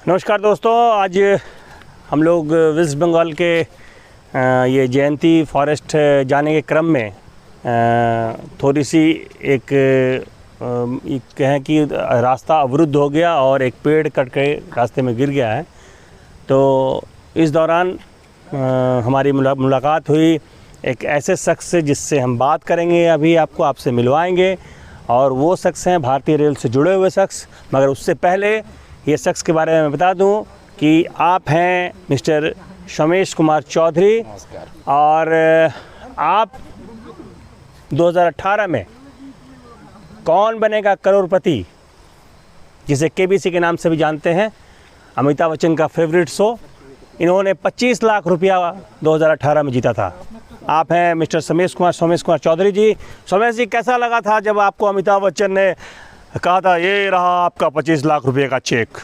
नमस्कार दोस्तों, आज हम लोग वेस्ट बंगाल के ये जयंती फॉरेस्ट जाने के क्रम में थोड़ी सी एक कहें कि रास्ता अवरुद्ध हो गया और एक पेड़ कट के रास्ते में गिर गया है। तो इस दौरान हमारी मुलाकात हुई एक ऐसे शख्स से जिससे हम बात करेंगे, अभी आपसे मिलवाएंगे। और वो शख्स हैं भारतीय रेल से जुड़े हुए शख्स। मगर उससे पहले ये शख्स के बारे में मैं बता दूं कि आप हैं मिस्टर सोमेश कुमार चौधरी। और आप 2018 में कौन बनेगा करोड़पति, जिसे केबीसी के नाम से भी जानते हैं, अमिताभ बच्चन का फेवरेट शो, इन्होंने 25 लाख रुपया 2018 में जीता था। आप हैं मिस्टर सोमेश कुमार चौधरी जी। सोमेश जी, कैसा लगा था जब आपको अमिताभ बच्चन ने कहा था ये रहा आपका 25 लाख रुपए का चेक?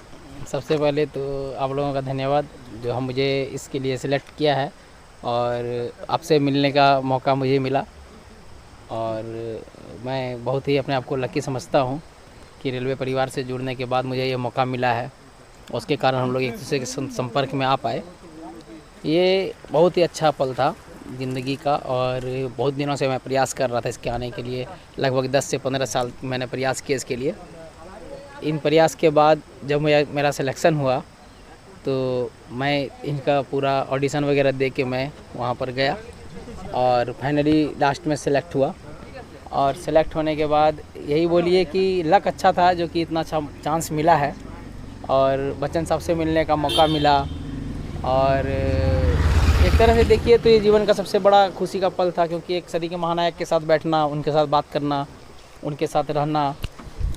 सबसे पहले तो आप लोगों का धन्यवाद जो हम मुझे इसके लिए सिलेक्ट किया है और आपसे मिलने का मौका मुझे मिला। और मैं बहुत ही अपने आप को लकी समझता हूँ कि रेलवे परिवार से जुड़ने के बाद मुझे ये मौका मिला है। उसके कारण हम लोग एक दूसरे के संपर्क में आ पाए। ये बहुत ही अच्छा पल था ज़िंदगी का और बहुत दिनों से मैं प्रयास कर रहा था इसके आने के लिए। लगभग 10 से 15 साल मैंने प्रयास किया इसके लिए। इन प्रयास के बाद जब मेरा सिलेक्शन हुआ तो मैं इनका पूरा ऑडिशन वगैरह दे के मैं वहाँ पर गया और फाइनली लास्ट में सेलेक्ट हुआ। और सेलेक्ट होने के बाद यही बोलिए कि लक अच्छा था जो कि इतना अच्छा चांस मिला है और बच्चन साहब से मिलने का मौका मिला। और एक तरह से देखिए तो ये जीवन का सबसे बड़ा खुशी का पल था, क्योंकि एक सदी के महानायक के साथ बैठना, उनके साथ बात करना, उनके साथ रहना।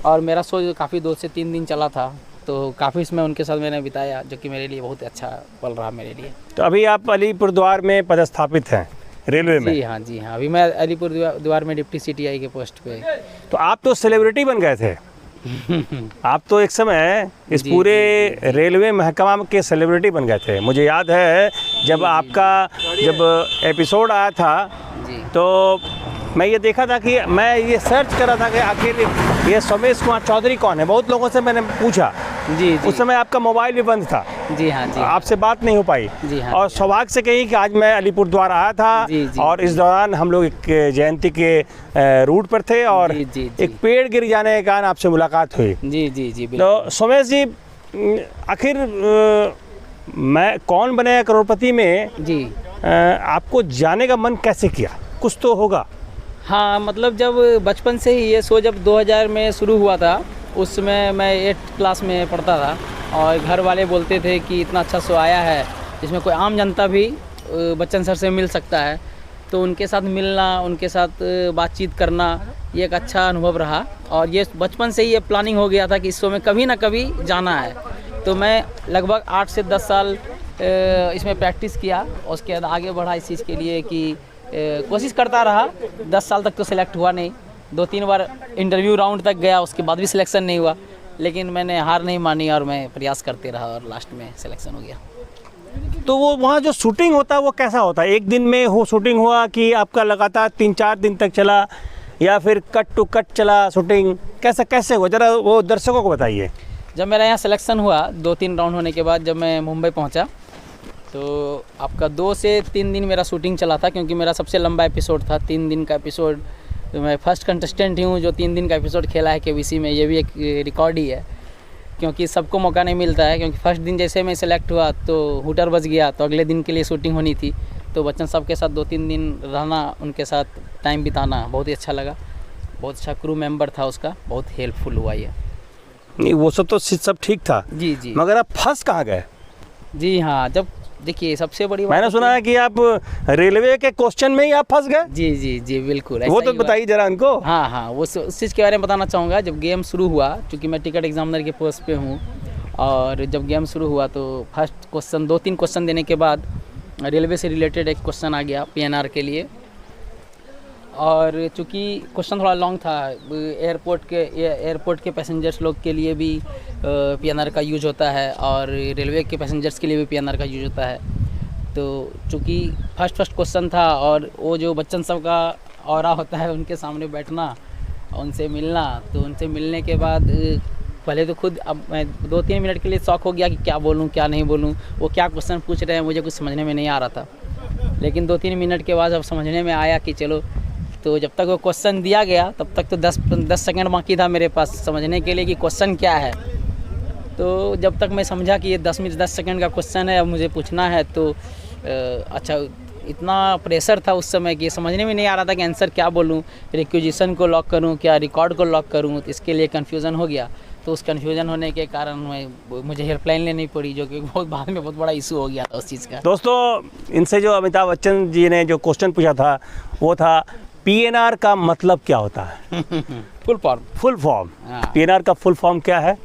और मेरा शो काफ़ी 2 से 3 दिन चला था, तो काफ़ी इसमें उनके साथ मैंने बिताया, जो कि मेरे लिए बहुत अच्छा पल रहा मेरे लिए। तो अभी आप अलीपुरद्वार में पदस्थापित हैं रेलवे में? जी हाँ, अभी मैं अलीपुरद्वार में डिप्टी CTI के पोस्ट पे। तो आप तो सेलिब्रिटी बन गए थे। आप तो एक समय इस पूरे रेलवे महकमा के सेलिब्रिटी बन गए थे। मुझे याद है जब आपका एपिसोड आया था तो मैं ये देखा था कि मैं ये सर्च कर रहा था कि आखिर ये सोमेश कुमार चौधरी कौन है। बहुत लोगों से मैंने पूछा। जी। उस समय आपका मोबाइल भी बंद था। जी हाँ जी। आपसे बात नहीं हो पाई। जी हाँ। और सौभाग्य से कही कि आज मैं अलीपुरद्वार आया था। जी। और इस दौरान हम लोग एक जयंती के रूट पर थे और एक पेड़ गिर जाने के कारण आपसे मुलाकात हुई। जी। तो सोमेश जी, आखिर मैं कौन बनेगा करोड़पति में जी आपको जाने का मन कैसे किया? कुछ तो होगा। हाँ, मतलब जब बचपन से ही ये शो जब 2000 में शुरू हुआ था, उस समय मैं 8th क्लास में पढ़ता था और घर वाले बोलते थे कि इतना अच्छा शो आया है जिसमें कोई आम जनता भी बच्चन सर से मिल सकता है। तो उनके साथ मिलना, उनके साथ बातचीत करना, ये एक अच्छा अनुभव रहा। और ये बचपन से ही ये प्लानिंग हो गया था कि इस शो में कभी ना कभी जाना है। तो मैं लगभग 8 से 10 साल इसमें प्रैक्टिस किया। उसके बाद आगे बढ़ा इस चीज़ के लिए कि कोशिश करता रहा। 10 साल तक तो सिलेक्ट हुआ नहीं, 2-3 बार इंटरव्यू राउंड तक गया, उसके बाद भी सिलेक्शन नहीं हुआ। लेकिन मैंने हार नहीं मानी और मैं प्रयास करते रहा और लास्ट में सिलेक्शन हो गया। तो वो वहाँ जो शूटिंग होता है वो कैसा होता है? एक दिन में हो शूटिंग हुआ कि आपका लगातार 3-4 दिन तक चला, या फिर कट टू कट चला शूटिंग? कैसे हुआ, ज़रा वो दर्शकों को बताइए। जब मेरा यहाँ सिलेक्शन हुआ 2-3 राउंड होने के बाद, जब मैं मुंबई पहुँचा तो आपका 2 से 3 दिन मेरा शूटिंग चला था, क्योंकि मेरा सबसे लंबा एपिसोड था 3 दिन का एपिसोड। तो मैं फर्स्ट कंटेस्टेंट ही हूँ जो 3 दिन का एपिसोड खेला है केबीसी में। ये भी एक रिकॉर्ड ही है, क्योंकि सबको मौका नहीं मिलता है। क्योंकि फर्स्ट दिन जैसे मैं सेलेक्ट हुआ तो हुटर बज गया, तो अगले दिन के लिए शूटिंग होनी थी। तो बच्चन साहब के साथ 2-3 दिन रहना, उनके साथ टाइम बिताना बहुत ही अच्छा लगा। बहुत अच्छा क्रू मेम्बर था उसका, बहुत हेल्पफुल हुआ ये। नहीं, वो सब तो सब ठीक था। जी। मगर आप फंस कहाँ गए? जी हाँ, जब देखिए सबसे बड़ी बात, मैंने सुना है कि आप रेलवे के क्वेश्चन में ही आप फंस गए। जी बिल्कुल। वो तो बताइए जरा उनको। हाँ, वो उस चीज़ के बारे में बताना चाहूँगा। जब गेम शुरू हुआ, क्योंकि मैं टिकट एग्जामिनर के पोस्ट पे हूँ, और जब गेम शुरू हुआ तो फर्स्ट क्वेश्चन 2-3 क्वेश्चन देने के बाद रेलवे से रिलेटेड एक क्वेश्चन आ गया PNR के लिए। और चूँकि क्वेश्चन थोड़ा लॉन्ग था, एयरपोर्ट के पैसेंजर्स लोग के लिए भी PNR का यूज होता है और रेलवे के पैसेंजर्स के लिए भी PNR का यूज होता है। तो चूँकि फर्स्ट क्वेश्चन था और वो जो बच्चन सब का ऑरा होता है उनके सामने बैठना, उनसे मिलना, तो उनसे मिलने के बाद पहले तो खुद अब मैं 2-3 मिनट के लिए शॉक हो गया कि क्या बोलूँ क्या नहीं बोलूँ, वो क्या क्वेश्चन पूछ रहे हैं मुझे कुछ समझने में नहीं आ रहा था। लेकिन 2-3 मिनट के बाद अब समझने में आया कि चलो, तो जब तक वो क्वेश्चन दिया गया तब तक तो 10 सेकंड बाकी था मेरे पास समझने के लिए कि क्वेश्चन क्या है। तो जब तक मैं समझा कि ये 10 सेकंड का क्वेश्चन है, अब मुझे पूछना है, तो अच्छा, इतना प्रेशर था उस समय कि समझने में नहीं आ रहा था कि आंसर क्या बोलूँ, रिक्विजिशन को लॉक करूँ क्या रिकॉर्ड को लॉक करूँ, तो इसके लिए कन्फ्यूज़न हो गया। तो उस कन्फ्यूज़न होने के कारण मुझे हेल्पलाइन लेनी पड़ी, जो कि बहुत बाद में बहुत बड़ा इशू हो गया था उस चीज़ का। दोस्तों, इनसे जो अमिताभ बच्चन जी ने जो क्वेश्चन पूछा था वो था पीएनआर का मतलब क्या होता है। Full form. हाँ। पीएनआर का फुल फॉर्म क्या है?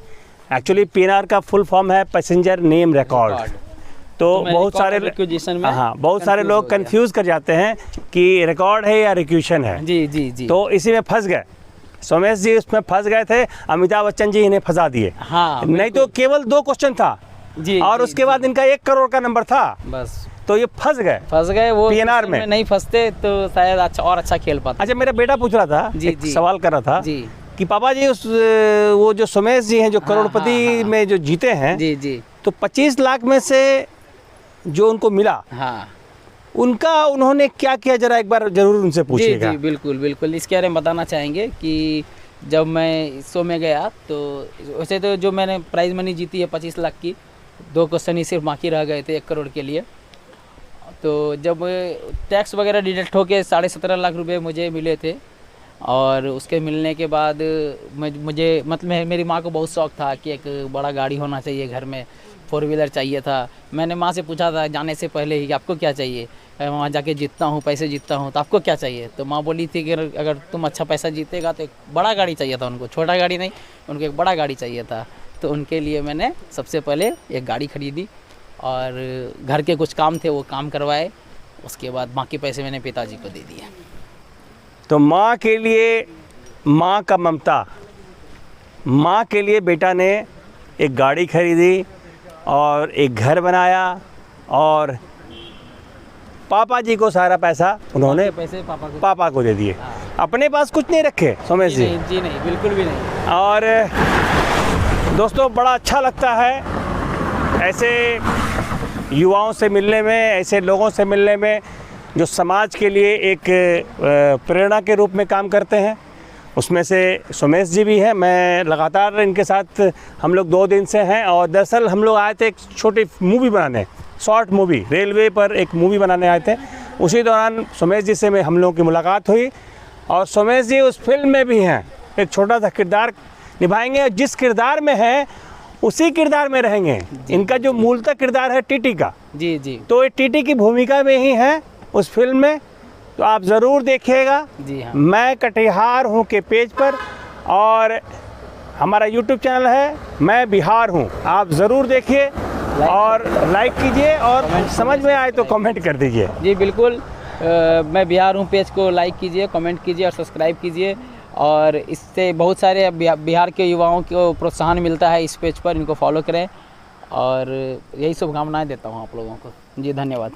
एक्चुअली पीएनआर का फुल फॉर्म है पैसेंजर नेम रिकॉर्ड। तो बहुत सारे बहुत सारे लोग कंफ्यूज कर जाते हैं कि रिकॉर्ड है या रिक्वेशन है। जी। तो इसी में फंस गए सोमेश जी, उसमें फंस गए थे। अमिताभ बच्चन जी इन्हें फंसा दिए। हाँ, नहीं तो केवल 2 क्वेश्चन था जी, और उसके बाद इनका 1 करोड़ का नंबर था, बस। तो ये फंस गए वो पीएनआर में। नहीं फंसते तो शायद अच्छा खेल पाते। अच्छा, मेरा बेटा पूछ रहा था, एक सवाल कर रहा था कि पापा जी वो जो सोमेश जी हैं जो करोड़पति में जो जीते हैं, जी, तो 25 लाख में से जो उनको मिला, उनका उन्होंने क्या किया, जरा एक बार जरूर उनसे पूछिएगा। जी, बिल्कुल इसके बारे में बताना चाहेंगे कि जब मैं शो में गया तो वैसे तो जो मैंने प्राइज़ मनी जीती है 25 लाख की, 2 क्वेश्चन ही सिर्फ बाकी रह गए थे 1 करोड़ के लिए। तो जब टैक्स वगैरह डिडक्ट होके 17.5 लाख रुपए मुझे मिले थे, और उसके मिलने के बाद मुझे मतलब मेरी माँ को बहुत शौक़ था कि एक बड़ा गाड़ी होना चाहिए घर में, 4 व्हीलर चाहिए था। मैंने माँ से पूछा था जाने से पहले ही कि आपको क्या चाहिए, वहाँ जाके जीतता हूँ, पैसे जीतता हूँ, तो आपको क्या चाहिए। तो माँ बोली थी कि अगर तुम अच्छा पैसा जीतेगा तो एक बड़ा गाड़ी चाहिए था उनको, छोटा गाड़ी नहीं, उनको एक बड़ा गाड़ी चाहिए था। तो उनके लिए मैंने सबसे पहले एक गाड़ी खरीदी और घर के कुछ काम थे वो काम करवाए, उसके बाद बाकी पैसे मैंने पिताजी को दे दिए। तो माँ के लिए, माँ का ममता, माँ के लिए बेटा ने एक गाड़ी खरीदी और एक घर बनाया, और पापा जी को सारा पैसा उन्होंने पैसे पापा को दे दिए। अपने पास कुछ नहीं रखे सोमेश जी? जी नहीं, बिल्कुल भी नहीं। और दोस्तों, बड़ा अच्छा लगता है ऐसे युवाओं से मिलने में, ऐसे लोगों से मिलने में जो समाज के लिए एक प्रेरणा के रूप में काम करते हैं। उसमें से सोमेश जी भी हैं। मैं लगातार इनके साथ, हम लोग 2 दिन से हैं, और दरअसल हम लोग आए थे एक छोटी मूवी बनाने, शॉर्ट मूवी, रेलवे पर एक मूवी बनाने आए थे। उसी दौरान सोमेश जी से हम लोगों की मुलाकात हुई, और सोमेश जी उस फिल्म में भी हैं, एक छोटा सा किरदार निभाएंगे, और जिस किरदार में हैं उसी किरदार में रहेंगे। इनका जो मूलतः किरदार है टीटी का, जी, तो ये टीटी की भूमिका में ही है उस फिल्म में, तो आप ज़रूर देखिएगा। जी हाँ। मैं कटिहार हूँ के पेज पर, और हमारा यूट्यूब चैनल है मैं बिहार हूँ, आप ज़रूर देखिए और लाइक कीजिए, और समझ में आए तो कमेंट कर दीजिए। जी बिल्कुल, मैं बिहार हूँ पेज को लाइक कीजिए, कमेंट कीजिए और सब्सक्राइब कीजिए, और इससे बहुत सारे बिहार के युवाओं को प्रोत्साहन मिलता है इस पेज पर, इनको फॉलो करें, और यही शुभकामनाएं देता हूँ आप लोगों को। जी धन्यवाद।